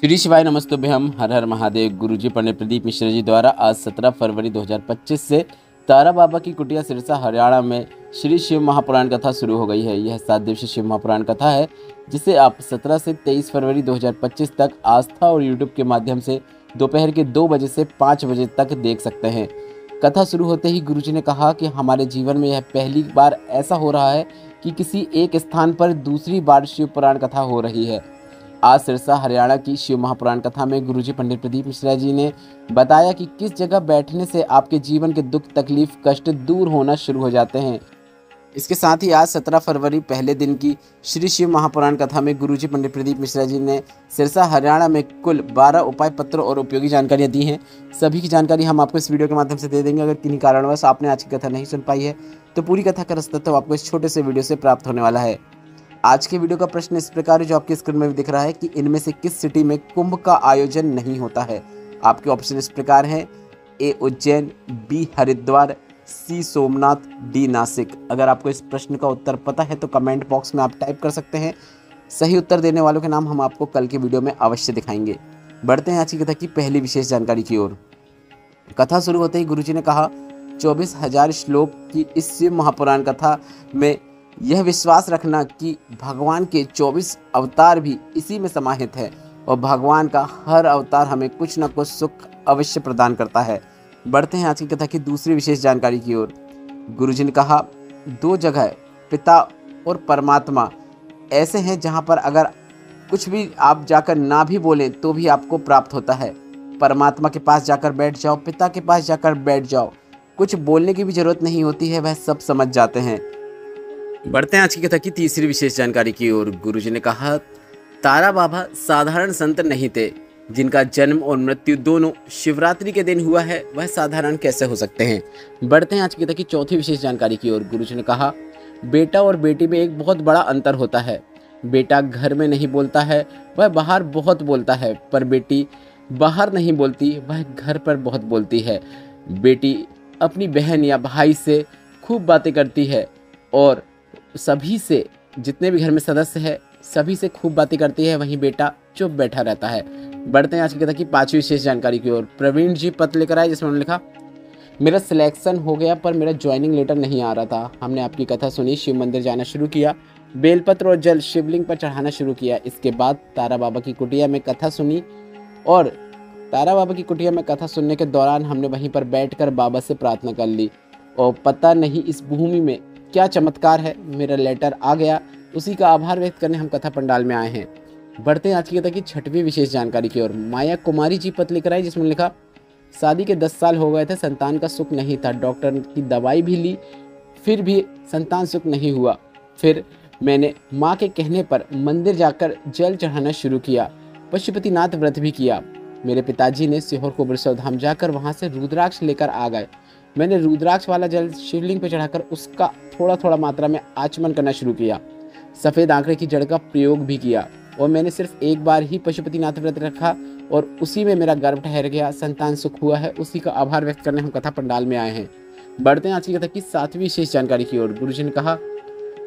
श्री शिवाय नमस्तुभ्यम। हर हर महादेव। गुरुजी पंडित प्रदीप मिश्रा जी द्वारा आज 17 फरवरी 2025 से तारा बाबा की कुटिया सिरसा हरियाणा में श्री शिव महापुराण कथा शुरू हो गई है। यह 7 दिवसीय शिव महापुराण कथा है जिसे आप 17 से 23 फरवरी 2025 तक आस्था और यूट्यूब के माध्यम से दोपहर के 2 बजे से 5 बजे तक देख सकते हैं। कथा शुरू होते ही गुरुजी ने कहा कि हमारे जीवन में यह पहली बार ऐसा हो रहा है कि किसी एक स्थान पर दूसरी बार शिव पुराण कथा हो रही है। आज सिरसा हरियाणा की शिव महापुराण कथा में गुरुजी पंडित प्रदीप मिश्रा जी ने बताया कि किस जगह बैठने से आपके जीवन के दुख तकलीफ कष्ट दूर होना शुरू हो जाते हैं। इसके साथ ही आज 17 फरवरी पहले दिन की श्री शिव महापुराण कथा में गुरुजी पंडित प्रदीप मिश्रा जी ने सिरसा हरियाणा में कुल 12 उपाय पत्र और उपयोगी जानकारियाँ दी हैं। सभी की जानकारी हम आपको इस वीडियो के माध्यम से दे देंगे। अगर किन्हीं कारणवश आपने आज की कथा नहीं सुन पाई है तो पूरी कथा का रसतत्व आपको इस छोटे से वीडियो से प्राप्त होने वाला है। आज के वीडियो का प्रश्न इस प्रकार है जो आपकी स्क्रीन में भी दिख रहा है कि इनमें से किस सिटी में कुंभ का आयोजन नहीं होता है। आपके ऑप्शन इस प्रकार हैं: ए उज्जैन, बी हरिद्वार, सी सोमनाथ, डी नासिक। अगर आपको इस प्रश्न का उत्तर पता है तो कमेंट बॉक्स में आप टाइप कर सकते हैं। सही उत्तर देने वालों के नाम हम आपको कल के वीडियो में अवश्य दिखाएंगे। बढ़ते हैं आज की कथा की पहली विशेष जानकारी की ओर। कथा शुरू होते ही गुरुजी ने कहा, 24,000 श्लोक की इस शिव महापुराण कथा में यह विश्वास रखना कि भगवान के 24 अवतार भी इसी में समाहित है और भगवान का हर अवतार हमें कुछ न कुछ सुख अवश्य प्रदान करता है। बढ़ते हैं आज की कथा की दूसरी विशेष जानकारी की ओर। गुरुजी ने कहा, 2 जगह पिता और परमात्मा ऐसे हैं जहां पर अगर कुछ भी आप जाकर ना भी बोलें तो भी आपको प्राप्त होता है। परमात्मा के पास जाकर बैठ जाओ, पिता के पास जाकर बैठ जाओ, कुछ बोलने की भी जरूरत नहीं होती है, वह सब समझ जाते हैं। बढ़ते हैं आज की कथा की तीसरी विशेष जानकारी की ओर। गुरुजी ने कहा, तारा बाबा साधारण संत नहीं थे। जिनका जन्म और मृत्यु दोनों शिवरात्रि के दिन हुआ है वह साधारण कैसे हो सकते हैं। बढ़ते हैं आज की कथा की चौथी विशेष जानकारी की ओर। गुरुजी ने कहा, बेटा और बेटी में एक बहुत बड़ा अंतर होता है। बेटा घर में नहीं बोलता है, वह बाहर बहुत बोलता है, पर बेटी बाहर नहीं बोलती, वह घर पर बहुत बोलती है। बेटी अपनी बहन या भाई से खूब बातें करती है और सभी से, जितने भी घर में सदस्य है सभी से खूब बातें करती है, वहीं बेटा चुप बैठा रहता है। बढ़ते हैं आज की कथा की पांचवी विशेष जानकारी की ओर। प्रवीण जी पत्र लेकर आए जिसमें उन्होंने लिखा, मेरा सिलेक्शन हो गया पर मेरा ज्वाइनिंग लेटर नहीं आ रहा था। हमने आपकी कथा सुनी, शिव मंदिर जाना शुरू किया, बेलपत्र और जल शिवलिंग पर चढ़ाना शुरू किया। इसके बाद तारा बाबा की कुटिया में कथा सुनी और तारा बाबा की कुटिया में कथा सुनने के दौरान हमने वहीं पर बैठकर बाबा से प्रार्थना कर ली और पता नहीं इस भूमि में क्या चमत्कार है, मेरा लेटर आ गया, उसी का आभार व्यक्त करने हम कथा पंडाल में आए हैं। बढ़ते हैं आज की कथा की छठवीं विशेष जानकारी की ओर। माया कुमारी जी पत्र लेकर आई जिसमें लिखा, शादी के 10 साल हो गए थे, संतान का सुख नहीं था, डॉक्टर की दवाई भी ली, फिर भी संतान सुख नहीं हुआ। फिर मैंने माँ के कहने पर मंदिर जाकर जल चढ़ाना शुरू किया, पशुपतिनाथ व्रत भी किया। मेरे पिताजी ने सीहोर को वृषभ धाम जाकर वहाँ से रुद्राक्ष लेकर आ गए। मैंने रुद्राक्ष वाला जल शिवलिंग पर चढ़ाकर उसका थोड़ा थोड़ा मात्रा में आचमन करना शुरू किया। सफ़ेद आंकड़े की जड़ का प्रयोग भी किया और मैंने सिर्फ एक बार ही पशुपतिनाथ व्रत रखा और उसी में मेरा गर्भ ठहर गया, संतान सुख हुआ है, उसी का आभार व्यक्त करने हम कथा पंडाल में आए हैं। बढ़ते हैं आज की कथा की सातवीं विशेष जानकारी की ओर। गुरुजी ने कहा,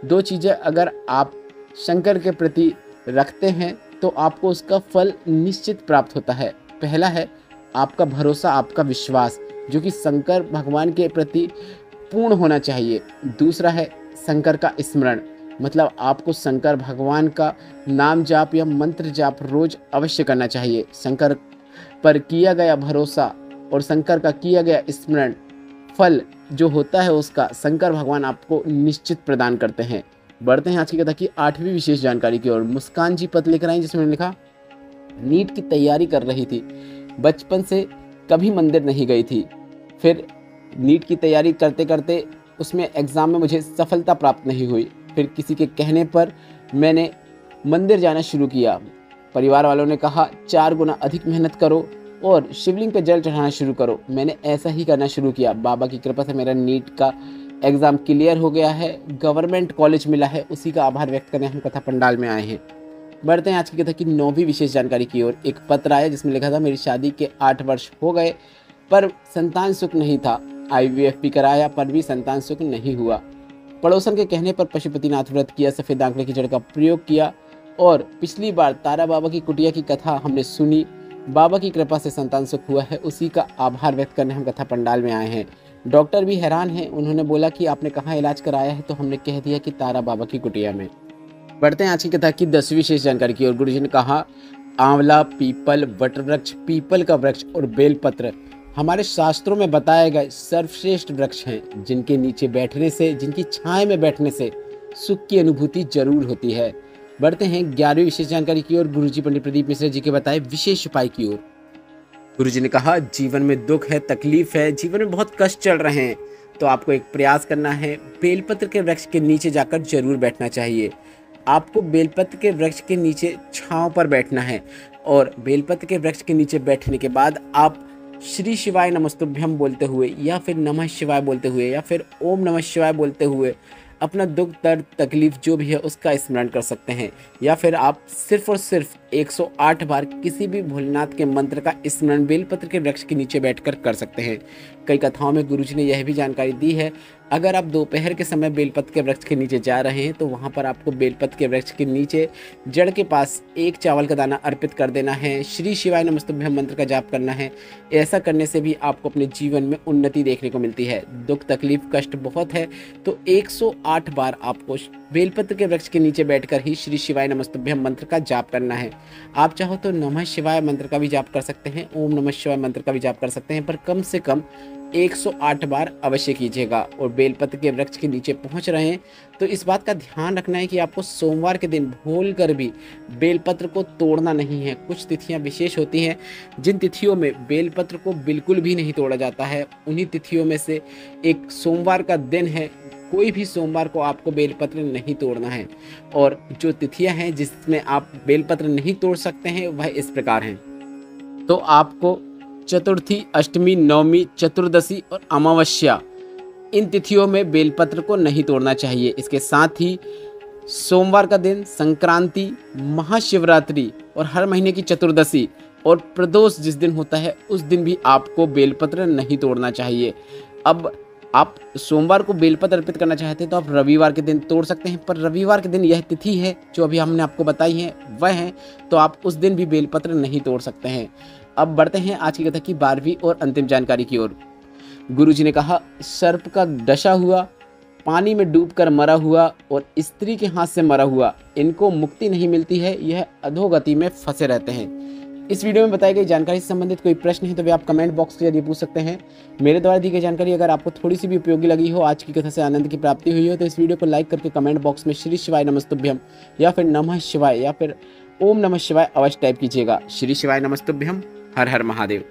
2 चीज़ें अगर आप शंकर के प्रति रखते हैं तो आपको उसका फल निश्चित प्राप्त होता है। पहला है आपका भरोसा, आपका विश्वास, जो कि शंकर भगवान के प्रति पूर्ण होना चाहिए। दूसरा है शंकर का स्मरण, मतलब आपको शंकर भगवान का नाम जाप या मंत्र जाप रोज अवश्य करना चाहिए। शंकर पर किया गया भरोसा और शंकर का किया गया स्मरण, फल जो होता है उसका शंकर भगवान आपको निश्चित प्रदान करते हैं। बढ़ते हैं आज की कथा की 8वीं विशेष जानकारी की ओर। मुस्कान जी पत्र लेकर आई जिसमें लिखा, नीट की तैयारी कर रही थी, बचपन से कभी मंदिर नहीं गई थी, फिर नीट की तैयारी करते करते उसमें एग्ज़ाम में मुझे सफलता प्राप्त नहीं हुई। फिर किसी के कहने पर मैंने मंदिर जाना शुरू किया। परिवार वालों ने कहा 4 गुना अधिक मेहनत करो और शिवलिंग पर जल चढ़ाना शुरू करो। मैंने ऐसा ही करना शुरू किया। बाबा की कृपा से मेरा नीट का एग्ज़ाम क्लियर हो गया है, गवर्नमेंट कॉलेज मिला है, उसी का आभार व्यक्त करने हम कथा पंडाल में आए हैं। बढ़ते हैं आज की कथा की 9वीं विशेष जानकारी की ओर। एक पत्र आया जिसमें लिखा था, मेरी शादी के 8 वर्ष हो गए पर संतान सुख नहीं था, IVF भी कराया पर भी संतान सुख नहीं हुआ। पड़ोसन के कहने पर पशुपतिनाथ व्रत किया, सफ़ेद आंकड़े की जड़ का प्रयोग किया, और पिछली बार तारा बाबा की कुटिया की कथा हमने सुनी, बाबा की कृपा से संतान सुख हुआ है, उसी का आभार व्यक्त करने हम कथा पंडाल में आए हैं। डॉक्टर भी हैरान हैं, उन्होंने बोला कि आपने कहाँ इलाज कराया है, तो हमने कह दिया कि तारा बाबा की कुटिया में। बढ़ते हैं आज की कथा की 10वीं विशेष जानकारी की ओर। गुरुजी ने कहा, आंवला, पीपल, वटवृक्ष, पीपल का वृक्ष और बेलपत्र हमारे शास्त्रों में बताए गए सर्वश्रेष्ठ वृक्ष हैं, जिनके नीचे बैठने से, जिनकी छाया में बैठने से सुख की अनुभूति जरूर होती है। बढ़ते हैं 11वीं विशेष जानकारी की ओर। गुरुजी पंडित प्रदीप मिश्रा जी के बताए विशेष उपाय की ओर। गुरुजी ने कहा, जीवन में दुख है, तकलीफ है, जीवन में बहुत कष्ट चल रहे हैं, तो आपको एक प्रयास करना है, बेलपत्र के वृक्ष के नीचे जाकर जरूर बैठना चाहिए। आपको बेलपत्र के वृक्ष के नीचे छांव पर बैठना है और बेलपत्र के वृक्ष के नीचे बैठने के बाद आप श्री शिवाय नमस्तुभ्यम बोलते हुए या फिर नमः शिवाय बोलते हुए या फिर ओम नमः शिवाय बोलते हुए अपना दुख, दर्द, तकलीफ जो भी है उसका स्मरण कर सकते हैं, या फिर आप सिर्फ और सिर्फ 108 बार किसी भी भोलेनाथ के मंत्र का स्मरण बेलपत्र के वृक्ष के नीचे बैठकर कर सकते हैं। कई कथाओं में गुरुजी ने यह भी जानकारी दी है, अगर आप दोपहर के समय बेलपत्र के वृक्ष के नीचे जा रहे हैं तो वहाँ पर आपको बेलपत्र के वृक्ष के नीचे जड़ के पास एक चावल का दाना अर्पित कर देना है, श्री शिवाय नमस्तुभ्यम मंत्र का जाप करना है। ऐसा करने से भी आपको अपने जीवन में उन्नति देखने को मिलती है। दुख, तकलीफ, कष्ट बहुत है तो 108 बार आपको बेलपत्र के वृक्ष के नीचे बैठकर ही श्री शिवाय नमस्तुभ्यम मंत्र का जाप करना है। आप चाहो तो नमः शिवाय मंत्र का भी जाप कर सकते हैं, ओम नमः शिवाय मंत्र का भी जाप कर सकते हैं, पर कम से कम 108 बार अवश्य कीजिएगा। और बेलपत्र के वृक्ष के नीचे पहुंच रहे हैं तो इस बात का ध्यान रखना है कि आपको सोमवार के दिन भूल कर भी बेलपत्र को तोड़ना नहीं है। कुछ तिथियां विशेष होती हैं जिन तिथियों में बेलपत्र को बिल्कुल भी नहीं तोड़ा जाता है, उन्हीं तिथियों में से एक सोमवार का दिन है। कोई भी सोमवार को आपको बेलपत्र नहीं तोड़ना है। और जो तिथियां हैं जिसमें आप बेलपत्र नहीं तोड़ सकते हैं वह इस प्रकार हैं। तो आपको चतुर्थी, अष्टमी, नवमी, चतुर्दशी और अमावस्या, इन तिथियों में बेलपत्र को नहीं तोड़ना चाहिए। इसके साथ ही सोमवार का दिन, संक्रांति, महाशिवरात्रि और हर महीने की चतुर्दशी और प्रदोष जिस दिन होता है उस दिन भी आपको बेलपत्र नहीं तोड़ना चाहिए। अब आप सोमवार को बेलपत्र अर्पित करना चाहते हैं तो आप रविवार के दिन तोड़ सकते हैं, पर रविवार के दिन यह तिथि है जो अभी हमने आपको बताई है वह है, तो आप उस दिन भी बेलपत्र नहीं तोड़ सकते हैं। अब बढ़ते हैं आज की कथा की 12वीं और अंतिम जानकारी की ओर। गुरुजी ने कहा, सर्प का डसा हुआ, पानी में डूबकर मरा हुआ और स्त्री के हाथ से मरा हुआ, इनको मुक्ति नहीं मिलती है, यह अधोगति में फंसे रहते हैं। इस वीडियो में बताई गई जानकारी से संबंधित कोई प्रश्न है तो वे आप कमेंट बॉक्स के जरिए पूछ सकते हैं। मेरे द्वारा दी गई जानकारी अगर आपको थोड़ी सी भी उपयोगी लगी हो, आज की कथा से आनंद की प्राप्ति हुई हो, तो इस वीडियो को लाइक करके कमेंट बॉक्स में श्री शिवाय नमस्तुभ्यम या फिर नमः शिवाय या फिर ओम नमः शिवाय अवश्य टाइप कीजिएगा। श्री शिवाय नमस्तुभ्यम। हर हर महादेव।